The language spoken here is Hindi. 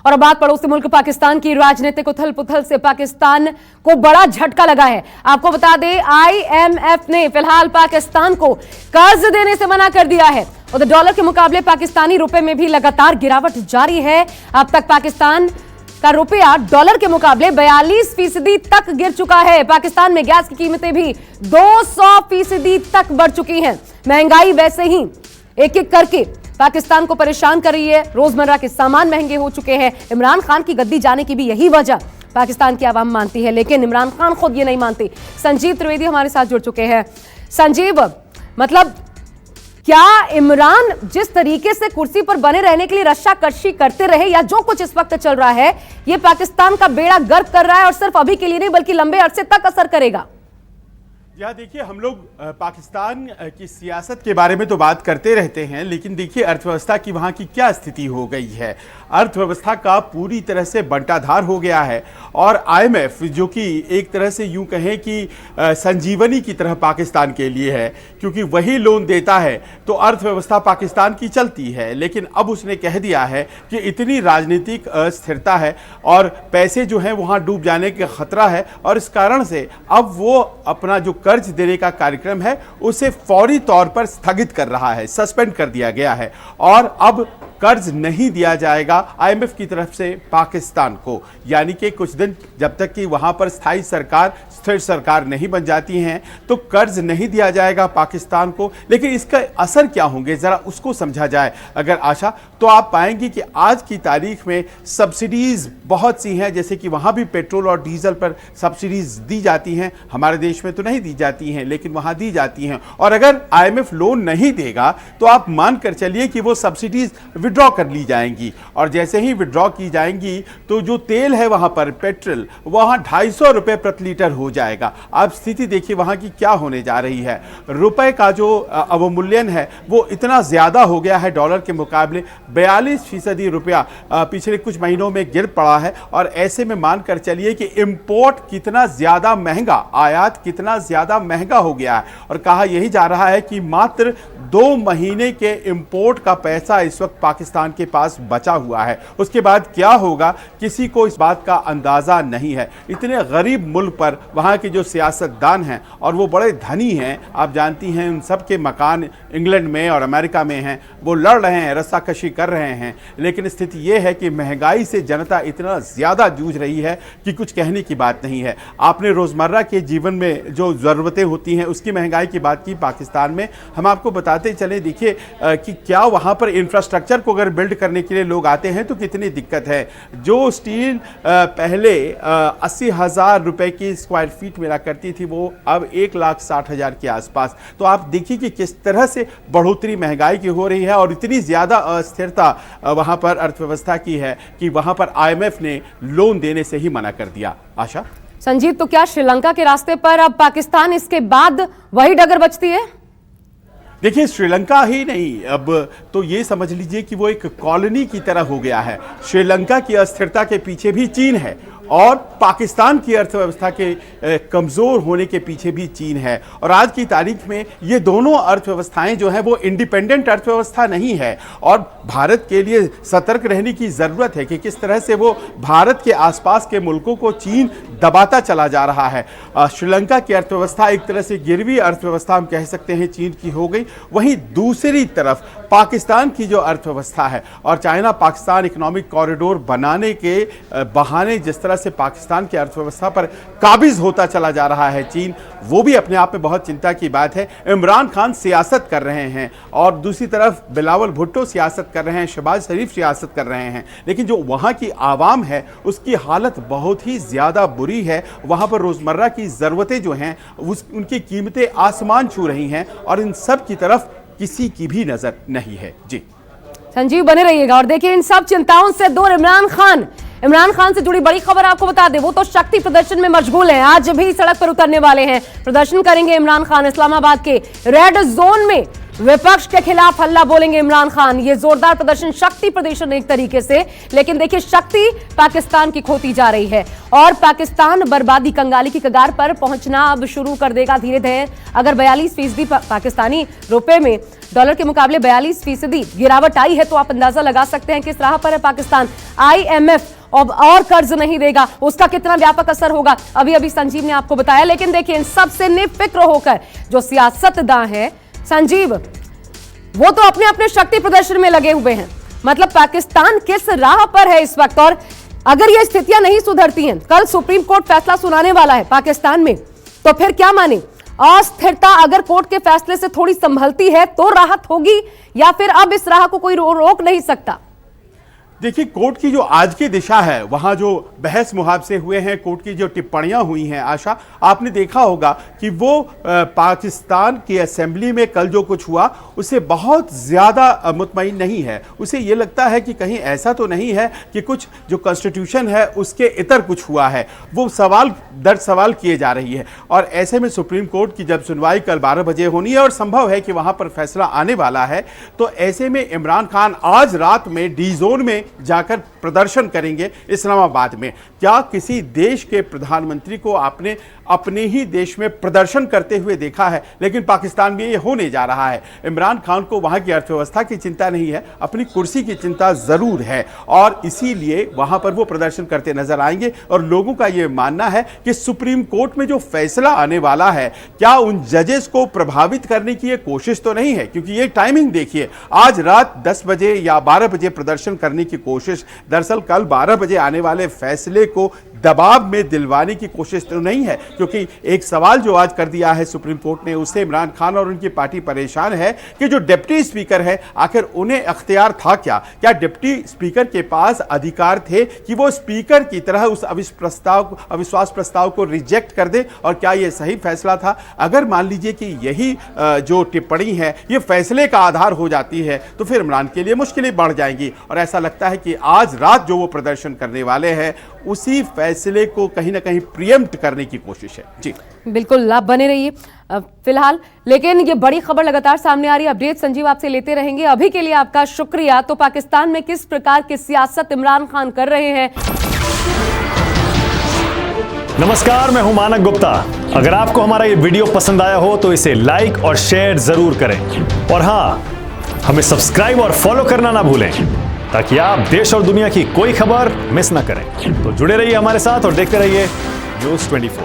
और अब बात पड़ोसी मुल्क पाकिस्तान की राजनीतिक उथल पुथल से पाकिस्तान को बड़ा झटका लगा है। आपको बता दें, IMF ने फिलहाल पाकिस्तान को कर्ज देने से मना कर दिया है। उधर डॉलर के मुकाबले पाकिस्तानी रुपए में भी लगातार गिरावट जारी है। अब तक पाकिस्तान का रुपया डॉलर के मुकाबले 42% तक गिर चुका है। पाकिस्तान में गैस की कीमतें भी 200% तक बढ़ चुकी हैं। महंगाई वैसे ही एक एक करके पाकिस्तान को परेशान कर रही है। रोजमर्रा के सामान महंगे हो चुके हैं। इमरान खान की गद्दी जाने की भी यही वजह पाकिस्तान की आवाम मानती है, लेकिन इमरान खान खुद ये नहीं मानते। संजीव त्रिवेदी हमारे साथ जुड़ चुके हैं। संजीव, मतलब क्या इमरान जिस तरीके से कुर्सी पर बने रहने के लिए रस्साकशी करते रहे, या जो कुछ इस वक्त चल रहा है, ये पाकिस्तान का बेड़ा गर्क कर रहा है और सिर्फ अभी के लिए नहीं बल्कि लंबे अरसे तक असर करेगा? या देखिए, हम लोग पाकिस्तान की सियासत के बारे में तो बात करते रहते हैं, लेकिन देखिए अर्थव्यवस्था की वहाँ की क्या स्थिति हो गई है। अर्थव्यवस्था का पूरी तरह से बंटाधार हो गया है और IMF जो कि एक तरह से यूं कहें कि संजीवनी की तरह पाकिस्तान के लिए है, क्योंकि वही लोन देता है तो अर्थव्यवस्था पाकिस्तान की चलती है। लेकिन अब उसने कह दिया है कि इतनी राजनीतिक अस्थिरता है और पैसे जो हैं वहाँ डूब जाने का खतरा है, और इस कारण से अब वो अपना जो कर्ज देने का कार्यक्रम है उसे फौरी तौर पर स्थगित कर रहा है, सस्पेंड कर दिया गया है। और अब कर्ज नहीं दिया जाएगा IMF की तरफ से पाकिस्तान को, यानी कि कुछ दिन जब तक कि वहां पर स्थायी सरकार, स्थिर सरकार नहीं बन जाती हैं तो कर्ज नहीं दिया जाएगा पाकिस्तान को। लेकिन इसका असर क्या होंगे जरा उसको समझा जाए अगर आशा, तो आप पाएंगे कि आज की तारीख में सब्सिडीज बहुत सी हैं, जैसे कि वहां भी पेट्रोल और डीजल पर सब्सिडीज दी जाती हैं। हमारे देश में तो नहीं दी जाती हैं, लेकिन वहां दी जाती हैं। और अगर IMF लोन नहीं देगा तो आप मानकर चलिए कि वो सब्सिडीज विड्रॉ कर ली जाएंगी, और जैसे ही विड्रॉ की जाएंगी तो जो तेल है वहां पर, पेट्रोल, वहां 250 रुपए प्रति लीटर हो जाएगा। अब स्थिति देखिए वहां की क्या होने जा रही है। रुपए का जो अवमूल्यन है वो इतना ज्यादा हो गया है डॉलर के मुकाबले, 42% रुपया पिछले कुछ महीनों में गिर पड़ा है। और ऐसे में मानकर चलिए कि इंपोर्ट कितना ज्यादा महंगा, आयात कितना ज्यादा महंगा हो गया है। और कहा यही जा रहा है कि मात्र 2 महीने के इंपोर्ट का पैसा इस वक्त पाकिस्तान के पास बचा हुआ है। उसके बाद क्या होगा किसी को इस बात का अंदाजा नहीं है। इतने गरीब मुल्क पर वहां के जो सियासतदान हैं और वो बड़े धनी हैं, आप जानती हैं उन सब के मकान इंग्लैंड में और अमेरिका में हैं, वो लड़ रहे हैं, रस्साकशी कर रहे हैं। लेकिन स्थिति ये है कि महंगाई से जनता इतना ज्यादा जूझ रही है कि कुछ कहने की बात नहीं है। आपने रोजमर्रा के जीवन में जो जरूरतें होती हैं उसकी महंगाई की बात की पाकिस्तान में, हम आपको बताते चले देखिए कि क्या वहां पर इंफ्रास्ट्रक्चर को अगर बिल्ड करने के लिए लोग आते हैं तो कितनी दिक्कत है। जो स्टील पहले 80,000 रुपए की स्क्वायर फीट मिला करती थी वो अब 1,60,000 के आसपास। तो आप देखिए कि किस तरह से बढ़ोतरी महंगाई की हो रही है और इतनी ज्यादा अस्थिरता वहां पर अर्थव्यवस्था की है कि वहां पर IMF ने लोन देने से ही मना कर दिया। आशा, संजीव, तो क्या श्रीलंका के रास्ते पर अब पाकिस्तान इसके बाद वही डगर बचती है? देखिए, श्रीलंका ही नहीं, अब तो ये समझ लीजिए कि वो एक कॉलोनी की तरह हो गया है। श्रीलंका की अस्थिरता के पीछे भी चीन है और पाकिस्तान की अर्थव्यवस्था के कमजोर होने के पीछे भी चीन है। और आज की तारीख में ये दोनों अर्थव्यवस्थाएं जो हैं वो इंडिपेंडेंट अर्थव्यवस्था नहीं है, और भारत के लिए सतर्क रहने की जरूरत है कि किस तरह से वो भारत के आसपास के मुल्कों को चीन दबाता चला जा रहा है। श्रीलंका की अर्थव्यवस्था एक तरह से गिरवी अर्थव्यवस्था हम कह सकते हैं चीन की हो गई। वहीं दूसरी तरफ पाकिस्तान की जो अर्थव्यवस्था है, और चाइना पाकिस्तान इकोनॉमिक कॉरिडोर बनाने के बहाने जिस तरह से पाकिस्तान की अर्थव्यवस्था पर काबिज होता चला जा रहा है चीन, वो भी अपने आप में बहुत चिंता की बात है। इमरान खान सियासत कर रहे हैं और दूसरी तरफ बिलावल भुट्टो सियासत कर रहे हैं, शहबाज शरीफ सियासत कर रहे हैं, लेकिन जो वहां की आवाम है उसकी हालत बहुत ही ज्यादा बुरी है। वहां पर रोजमर्रा की जरूरतें जो हैं उनकी कीमतें आसमान छू रही हैं और इन सब की तरफ किसी की भी नजर नहीं है। जी संजीव, बने रहिएगा और देखिए इन सब चिंताओं से दूर इमरान खान से जुड़ी बड़ी खबर आपको बता दें, वो तो शक्ति प्रदर्शन में मशगूल हैं। आज भी सड़क पर उतरने वाले हैं, प्रदर्शन करेंगे इमरान खान। इस्लामाबाद के रेड जोन में विपक्ष के खिलाफ हल्ला बोलेंगे इमरान खान। ये जोरदार प्रदर्शन, शक्ति प्रदर्शन एक तरीके से, लेकिन देखिए शक्ति पाकिस्तान की खोती जा रही है और पाकिस्तान बर्बादी कंगाली की कगार पर पहुंचना अब शुरू कर देगा धीरे धीरे। अगर 42% पाकिस्तानी रुपए में डॉलर के मुकाबले 42% गिरावट आई है तो आप अंदाजा लगा सकते हैं किस राह पर है पाकिस्तान। IMF अब और कर्ज नहीं देगा, उसका कितना व्यापक असर होगा अभी अभी संजीव ने आपको बताया। लेकिन देखिए इन सबसे निफिक्र होकर जो सियासतदां हैं संजीव, वो तो अपने अपने शक्ति प्रदर्शन में लगे हुए हैं। मतलब पाकिस्तान किस राह पर है इस वक्त, और अगर ये स्थितियां नहीं सुधरती हैं, कल सुप्रीम कोर्ट फैसला सुनाने वाला है पाकिस्तान में, तो फिर क्या माने? अस्थिरता अगर कोर्ट के फैसले से थोड़ी संभलती है तो राहत होगी, या फिर अब इस राह को कोई रोक नहीं सकता? देखिए कोर्ट की जो आज की दिशा है, वहां जो बहस मुहावजे हुए हैं, कोर्ट की जो टिप्पणियां हुई हैं, आशा आपने देखा होगा कि वो पाकिस्तान की असेंबली में कल जो कुछ हुआ उसे बहुत ज़्यादा मुतमईन नहीं है। उसे ये लगता है कि कहीं ऐसा तो नहीं है कि कुछ जो कॉन्स्टिट्यूशन है उसके इतर कुछ हुआ है। वो सवाल दर सवाल किए जा रही है और ऐसे में सुप्रीम कोर्ट की जब सुनवाई कल 12 बजे होनी है और संभव है कि वहाँ पर फैसला आने वाला है, तो ऐसे में इमरान खान आज रात में डी जोन में जाकर प्रदर्शन करेंगे इस्लामाबाद में। क्या किसी देश के प्रधानमंत्री को आपने अपने ही देश में प्रदर्शन करते हुए देखा है? लेकिन पाकिस्तान में ये होने जा रहा है। इमरान खान को वहां की अर्थव्यवस्था की चिंता नहीं है, अपनी कुर्सी की चिंता जरूर है और इसीलिए वहां पर वो प्रदर्शन करते नजर आएंगे। और लोगों का ये मानना है कि सुप्रीम कोर्ट में जो फैसला आने वाला है, क्या उन जजेस को प्रभावित करने की ये कोशिश तो नहीं है? क्योंकि ये टाइमिंग देखिए, आज रात 10 बजे या 12 बजे प्रदर्शन करने की कोशिश, दरअसल कल 12 बजे आने वाले फैसले को दबाव में दिलवाने की कोशिश तो नहीं है। क्योंकि एक सवाल जो आज कर दिया है सुप्रीम कोर्ट ने, उससे इमरान खान और उनकी पार्टी परेशान है कि जो डिप्टी स्पीकर है आखिर उन्हें अख्तियार था क्या डिप्टी स्पीकर के पास अधिकार थे कि वो स्पीकर की तरह उस अविश्वास प्रस्ताव को रिजेक्ट कर दे? और क्या ये सही फैसला था? अगर मान लीजिए कि यही जो टिप्पणी है ये फैसले का आधार हो जाती है तो फिर इमरान के लिए मुश्किलें बढ़ जाएंगी। और ऐसा लगता है कि आज रात जो वो प्रदर्शन करने वाले हैं उसी फैसले को कहीं ना कहीं प्रीएम्प्ट करने की कोशिश है। जी बिल्कुल, आप बने रहिए फिलहाल। लेकिन ये बड़ी खबर लगातार सामने आ रही है, अपडेट संजीव आपसे लेते रहेंगे। अभी के लिए आपका शुक्रिया। तो पाकिस्तान में किस प्रकार की सियासत इमरान खान कर रहे हैं? नमस्कार, मैं हूं मानक गुप्ता। अगर आपको हमारा ये वीडियो पसंद आया हो तो इसे लाइक और शेयर जरूर करें और हाँ, हमें सब्सक्राइब और फॉलो करना ना भूलें ताकि आप देश और दुनिया की कोई खबर मिस ना करें। तो जुड़े रहिए हमारे साथ और देखते रहिए News 24।